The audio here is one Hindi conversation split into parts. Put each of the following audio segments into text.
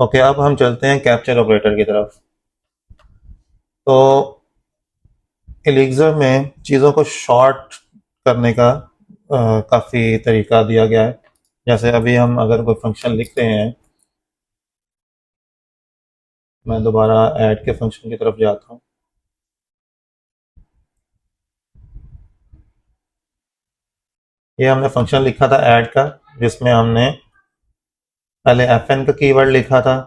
ओके, अब हम चलते हैं कैप्चर ऑपरेटर की तरफ। तो एलिक्सर में चीज़ों को शॉर्ट करने का काफ़ी तरीका दिया गया है। जैसे अभी हम अगर कोई फंक्शन लिखते हैं, मैं दोबारा ऐड के फंक्शन की तरफ जाता हूँ। ये हमने फंक्शन लिखा था ऐड का, जिसमें हमने पहले fn का कीवर्ड लिखा था,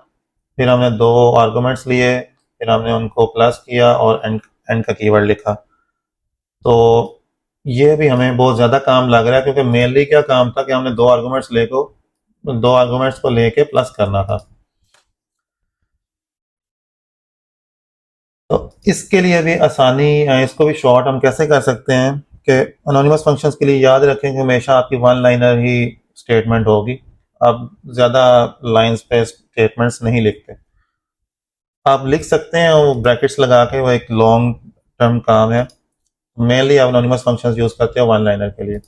फिर हमने दो आर्गुमेंट्स लिए, फिर हमने उनको प्लस किया और एंड का कीवर्ड लिखा। तो ये भी हमें बहुत ज़्यादा काम लग रहा है, क्योंकि मेनली क्या काम था कि हमने दो आर्गुमेंट्स को लेके प्लस करना था। तो इसके लिए भी आसानी है, इसको भी शॉर्ट हम कैसे कर सकते हैं कि अनोनिमस फंक्शंस के लिए याद रखें कि हमेशा आपकी वन लाइनर ही स्टेटमेंट होगी। आप ज़्यादा लाइंस पे स्टेटमेंट्स नहीं लिखते। आप लिख सकते हैं वो ब्रैकेट्स लगा के, वो एक लॉन्ग टर्म काम है। मेनली आप एनोनिमस फंक्शंस यूज़ करते हो वन लाइनर के लिए।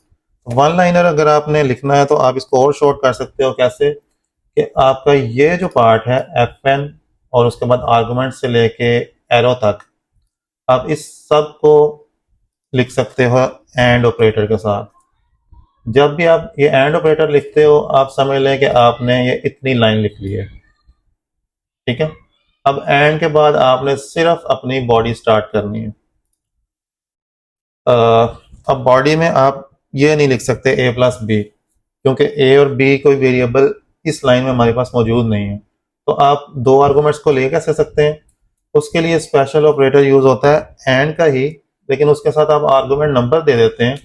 वन लाइनर अगर आपने लिखना है तो आप इसको और शॉर्ट कर सकते हो। कैसे कि आपका ये जो पार्ट है fn और उसके बाद आर्गुमेंट से लेके एरो तक, आप इस सब को लिख सकते हो एंड ऑपरेटर के साथ। जब भी आप ये एंड ऑपरेटर लिखते हो, आप समझ लें कि आपने ये इतनी लाइन लिख ली है। ठीक है। अब एंड के बाद आपने सिर्फ अपनी बॉडी स्टार्ट करनी है। अब बॉडी में आप ये नहीं लिख सकते a प्लस बी, क्योंकि a और b कोई वेरिएबल इस लाइन में हमारे पास मौजूद नहीं है। तो आप दो आर्गुमेंट्स को ले कैसे सकते हैं? उसके लिए स्पेशल ऑपरेटर यूज होता है एंड का ही, लेकिन उसके साथ आप आर्गुमेंट नंबर दे देते हैं।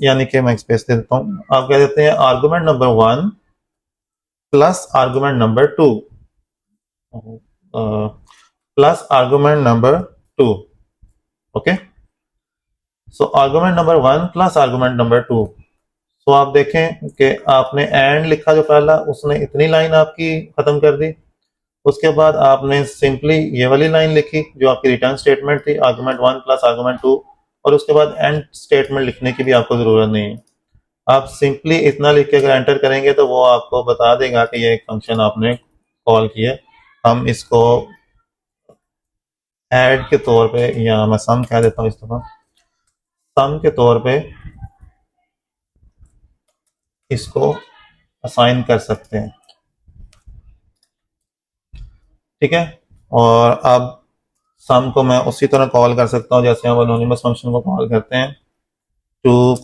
यानी कि मैं स्पेस दे देता हूँ, आप कह देते हैं argument number 1 plus argument number 2 plus argument number 2। Okay, so argument number 1 plus argument number 2। So आप देखें कि आपने एंड लिखा जो पहला, उसने इतनी लाइन आपकी खत्म कर दी। उसके बाद आपने सिंपली ये वाली लाइन लिखी जो आपकी रिटर्न स्टेटमेंट थी, आर्गुमेंट 1 प्लस आर्गुमेंट 2। और उसके बाद एंड स्टेटमेंट लिखने की भी आपको ज़रूरत नहीं है। आप सिंपली इतना लिख के अगर एंटर करेंगे तो वो आपको बता देगा कि ये एक फंक्शन आपने कॉल किया। हम इसको ऐड के तौर पे, या मैं सम कह देता हूँ इस दफ़ा, सम के तौर पे इसको असाइन कर सकते हैं। ठीक है। और अब सम को मैं उसी तरह कॉल कर सकता हूँ जैसे हम एनोनिमस फंक्शन को कॉल करते हैं। 2,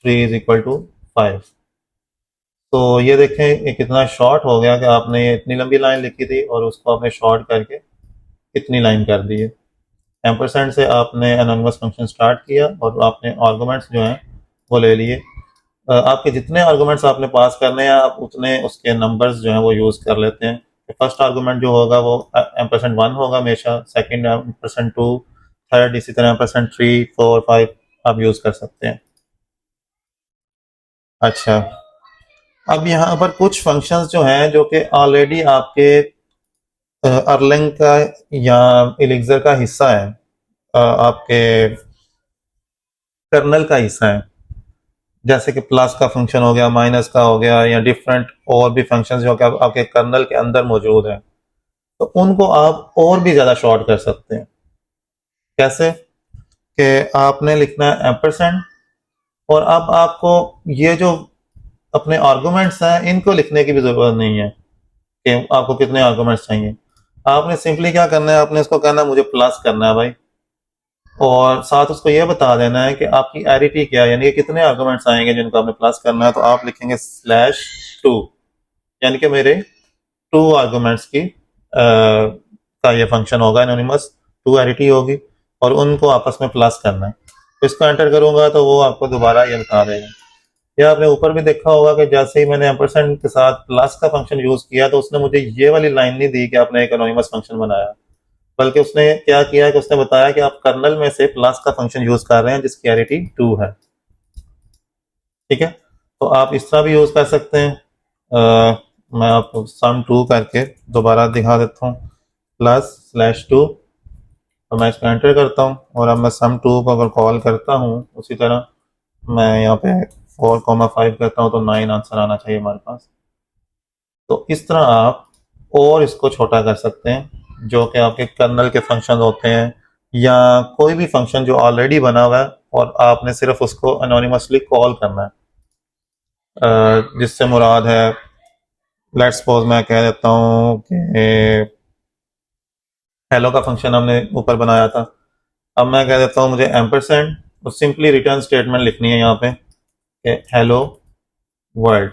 3 इज इक्वल टू 5। तो ये देखें ये कितना शॉर्ट हो गया कि आपने ये इतनी लंबी लाइन लिखी थी और उसको आपने शॉर्ट करके इतनी लाइन कर दी है। एम्परसेंड से आपने एनोनिमस फंक्शन स्टार्ट किया और आपने आर्गुमेंट्स जो हैं वो ले लिए। आपके जितने आर्गुमेंट्स आपने पास करने हैं, आप उतने उसके नंबर्स जो हैं वो यूज़ कर लेते हैं। फर्स्ट आर्गुमेंट जो होगा वो %1 होगा हमेशा, सेकंड %2, थर्ड इसी तरह %3, 4, 5 आप यूज़ कर सकते हैं। अच्छा, अब यहाँ पर कुछ फंक्शंस जो हैं जो कि ऑलरेडी आपके अर्लिंग का या एलिक्सर का हिस्सा है, आपके कर्नल का हिस्सा है। जैसे कि प्लस का फंक्शन हो गया, माइनस का हो गया, या डिफरेंट और भी फंक्शंस जो कि आपके कर्नल के अंदर मौजूद हैं। तो उनको आप और भी ज़्यादा शॉर्ट कर सकते हैं। कैसे कि आपने लिखना है एम्परसेंड, और अब आपको ये जो अपने आर्गुमेंट्स हैं इनको लिखने की भी ज़रूरत नहीं है कि आपको कितने आर्गुमेंट्स चाहिए। आपने सिंपली क्या करना है, आपने इसको कहना है मुझे प्लस करना है भाई, और साथ उसको ये बता देना है कि आपकी एरिटी क्या है, यानी कि कितने आर्गुमेंट्स आएंगे जिनको आपने प्लस करना है। तो आप लिखेंगे /2, यानी कि मेरे 2 आर्गुमेंट्स की का ये फंक्शन होगा एनोनिमस, 2 एरिटी होगी और उनको आपस में प्लस करना है। तो इसको एंटर करूंगा तो वो आपको दोबारा ये बता देगा। या आपने ऊपर भी देखा होगा कि जैसे ही मैंने एम्परसेंड के साथ प्लस का फंक्शन यूज किया तो उसने मुझे ये वाली लाइन नहीं दी कि आपने एक एनोनिमस फंक्शन बनाया, बल्कि उसने क्या किया कि उसने बताया कि आप कर्नल में से प्लस का फंक्शन यूज कर रहे हैं जिसकी एरिटी 2 है। ठीक है। तो आप इस तरह भी यूज कर सकते हैं। मैं आपको sum2 करके दोबारा दिखा देता हूँ, +/2। तो मैं इसको एंटर करता हूँ और अब मैं sum2 को अगर कॉल करता हूँ उसी तरह, मैं यहाँ पे 4, 5 करता हूँ तो 9 आंसर आना चाहिए हमारे पास। तो इस तरह आप और इसको छोटा कर सकते हैं, जो कि आपके कर्नल के फंक्शन होते हैं या कोई भी फंक्शन जो ऑलरेडी बना हुआ है और आपने सिर्फ उसको अनोनिमसली कॉल करना है। जिससे मुराद है, लेट्स सपोज मैं कह देता हूँ कि हेलो का फंक्शन हमने ऊपर बनाया था, अब मैं कह देता हूँ मुझे एम्परसेंड और सिंपली रिटर्न स्टेटमेंट लिखनी है यहाँ पे कि हेलो वर्ल्ड।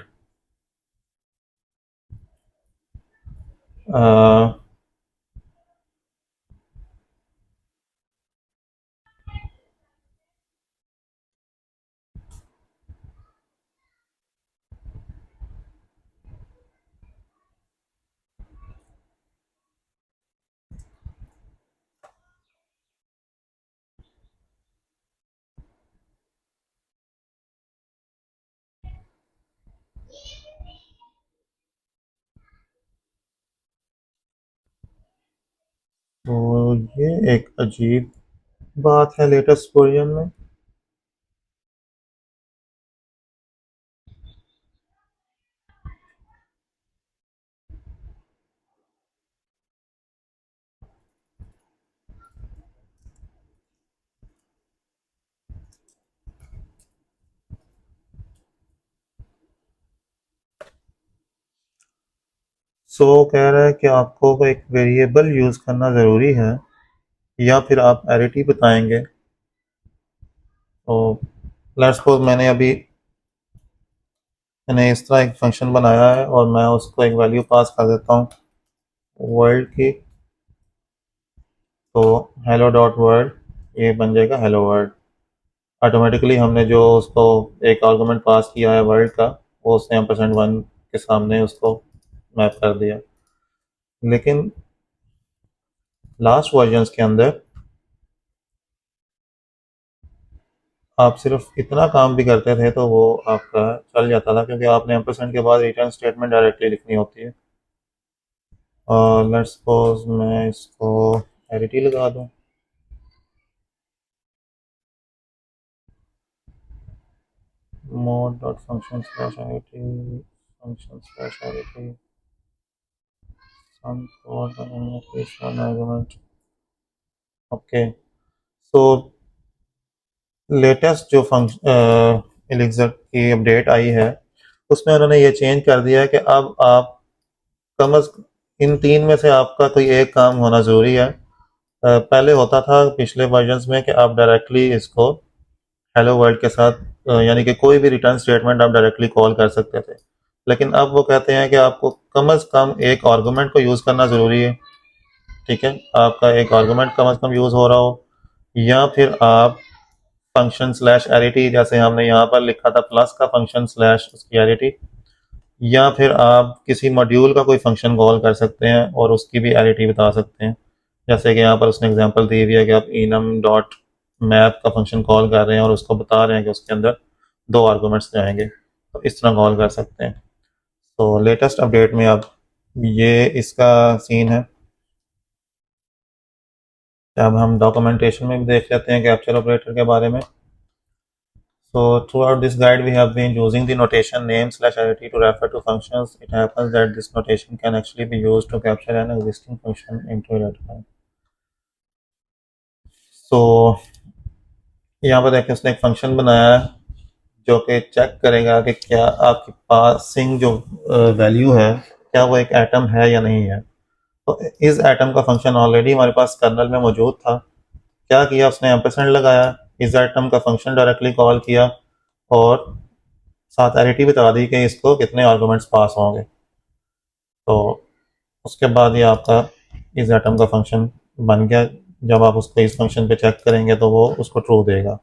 तो ये एक अजीब बात है लेटेस्ट वर्जन में। सो कह रहा है कि आपको एक वेरिएबल यूज़ करना ज़रूरी है या फिर आप एरिटी बताएंगे। तो लेट्स सपोज मैंने इस तरह एक फंक्शन बनाया है और मैं उसको एक वैल्यू पास कर देता हूँ वर्ल्ड की। तो हेलो डॉट वर्ल्ड ये बन जाएगा हेलो वर्ल्ड। ऑटोमेटिकली हमने जो उसको एक आर्गुमेंट पास किया है वर्ल्ड का, वो उसने %1 के सामने उसको मैप कर दिया। लेकिन लास्ट वर्जन्स के अंदर आप सिर्फ इतना काम भी करते थे तो वो आपका चल जाता था, क्योंकि आपने एम्परसेंड के बाद रिटर्न स्टेटमेंट डायरेक्टली लिखनी होती है। और लेट्स सपोज मैं इसको एरिटी लगा दूं। Mod dot function slash arity function slash arity sum for the argument. Okay, so latest जो फंक्शन एलिक्सर की अपडेट आई है उसमें उन्होंने ये चेंज कर दिया है कि अब आप कम अज इन तीन में से आपका कोई एक काम होना ज़रूरी है। पहले होता था पिछले वर्जन्स में कि आप डायरेक्टली इसको हेलो वर्ल्ड के साथ यानी कि कोई भी रिटर्न स्टेटमेंट आप डायरेक्टली कॉल कर सकते थे। लेकिन अब वो कहते हैं कि आपको कम अज़ कम एक आर्गुमेंट को यूज़ करना ज़रूरी है। ठीक है, आपका एक आर्गुमेंट कम अज़ कम यूज़ हो रहा हो, या फिर आप फंक्शन स्लैश एरिटी जैसे हमने यहाँ पर लिखा था प्लस का फंक्शन स्लैश उसकी एरिटी, या फिर आप किसी मॉड्यूल का कोई फंक्शन कॉल कर सकते हैं और उसकी भी एरिटी बता सकते हैं। जैसे कि यहाँ पर उसने एग्जांपल दी हुई है कि आप इनम डॉट मैप का फंक्शन कॉल कर रहे हैं और उसको बता रहे हैं कि उसके अंदर 2 आर्गूमेंट्स जाएंगे, तो इस तरह कॉल कर सकते हैं। तो लेटेस्ट अपडेट में अब ये इसका सीन है। अब हम डॉक्यूमेंटेशन में भी देख लेते हैं कैप्चर ऑपरेटर के बारे में। So throughout this guide, we have been using the notation name/arity to refer to functions. It happens that this notation can actually be used to capture an existing function into a database. So यहाँ पर देखिए उसने एक फंक्शन बनाया है जो कि चेक करेगा कि क्या आपकी पासिंग जो वैल्यू है क्या वो एक एटम है या नहीं है। तो इस एटम का फंक्शन ऑलरेडी हमारे पास कर्नल में मौजूद था। क्या किया उसने, एम्परसेंड लगाया, इस एटम का फंक्शन डायरेक्टली कॉल किया और साथ एरिटी बता दी कि इसको कितने आर्गूमेंट्स पास होंगे। तो उसके बाद ये आपका इस एटम का फंक्शन बन गया। जब आप उसको इस फंक्शन पे चेक करेंगे तो वो उसको ट्रू देगा,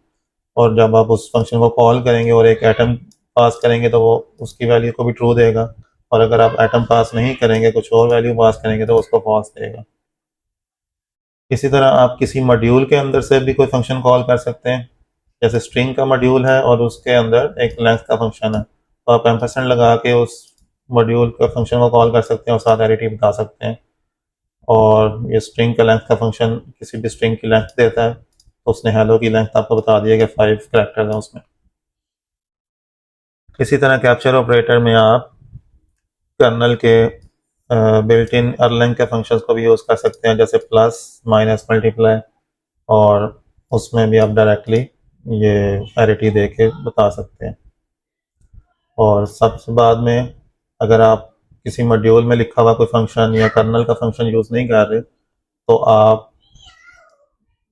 और जब आप उस फंक्शन को कॉल करेंगे और एक एटम पास करेंगे तो वो उसकी वैल्यू को भी ट्रू देगा, और अगर आप एटम पास नहीं करेंगे कुछ और वैल्यू पास करेंगे तो उसको फॉल्स देगा। इसी तरह आप किसी मॉड्यूल के अंदर से भी कोई फंक्शन कॉल कर सकते हैं। जैसे स्ट्रिंग का मॉड्यूल है और उसके अंदर एक लेंथ का फंक्शन है, तो आप एम्परसेंड लगा के उस मॉड्यूल का फंक्शन को कॉल कर सकते हैं और साथ एरिटी बता सकते हैं। और ये स्ट्रिंग का लेंथ का फंक्शन किसी भी स्ट्रिंग की लेंथ देता है, तो उसने हेलो की लेंथ आपको बता दिया कि 5 कैरेक्टर्स हैं उसमें। इसी तरह कैप्चर ऑपरेटर में आप कर्नल के बिल्ट इन अर्लिंग के फंक्शंस को भी यूज़ कर सकते हैं, जैसे प्लस, माइनस, मल्टीप्लाई, और उसमें भी आप डायरेक्टली ये पैरिटी दे के बता सकते हैं। और सबसे बाद में अगर आप किसी मॉड्यूल में लिखा हुआ कोई फंक्शन या कर्नल का फंक्शन यूज़ नहीं कर रहे, तो आप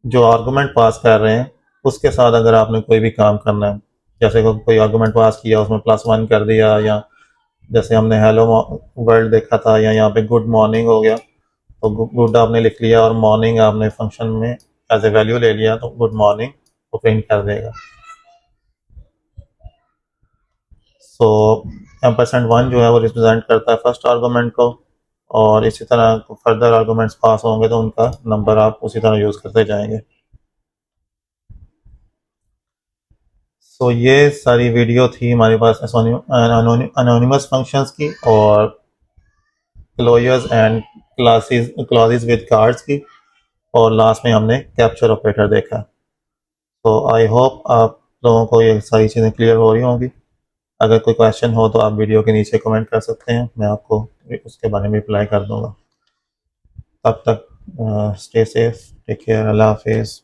जो आर्गूमेंट पास कर रहे हैं उसके साथ अगर आपने कोई भी काम करना है, जैसे कोई आर्गूमेंट पास किया उसमें +1 कर दिया, या जैसे हमने हेलो वर्ल्ड देखा था, या यहाँ पे गुड मॉर्निंग हो गया, तो गुड आपने लिख लिया और मॉर्निंग आपने फंक्शन में एज ए वैल्यू ले लिया, तो गुड मॉर्निंग वो प्रिंट कर देगा। सो %1 जो है वो रिप्रेजेंट करता है फर्स्ट आर्गूमेंट को, और इसी तरह फर्दर आर्गूमेंट्स पास होंगे तो उनका नंबर आप उसी तरह यूज़ करते जाएंगे। सो ये सारी वीडियो थी हमारे पास अनोनिमस फंक्शंस की और closures and clauses with cards की, और लास्ट में हमने कैप्चर ऑपरेटर देखा। तो आई होप आप लोगों को ये सारी चीज़ें क्लियर हो रही होंगी। अगर कोई क्वेश्चन हो तो आप वीडियो के नीचे कमेंट कर सकते हैं, मैं आपको उसके बारे में रिप्लाई कर दूंगा। तब तक स्टे सेफ, टेक केयर, अल्लाह हाफिज़।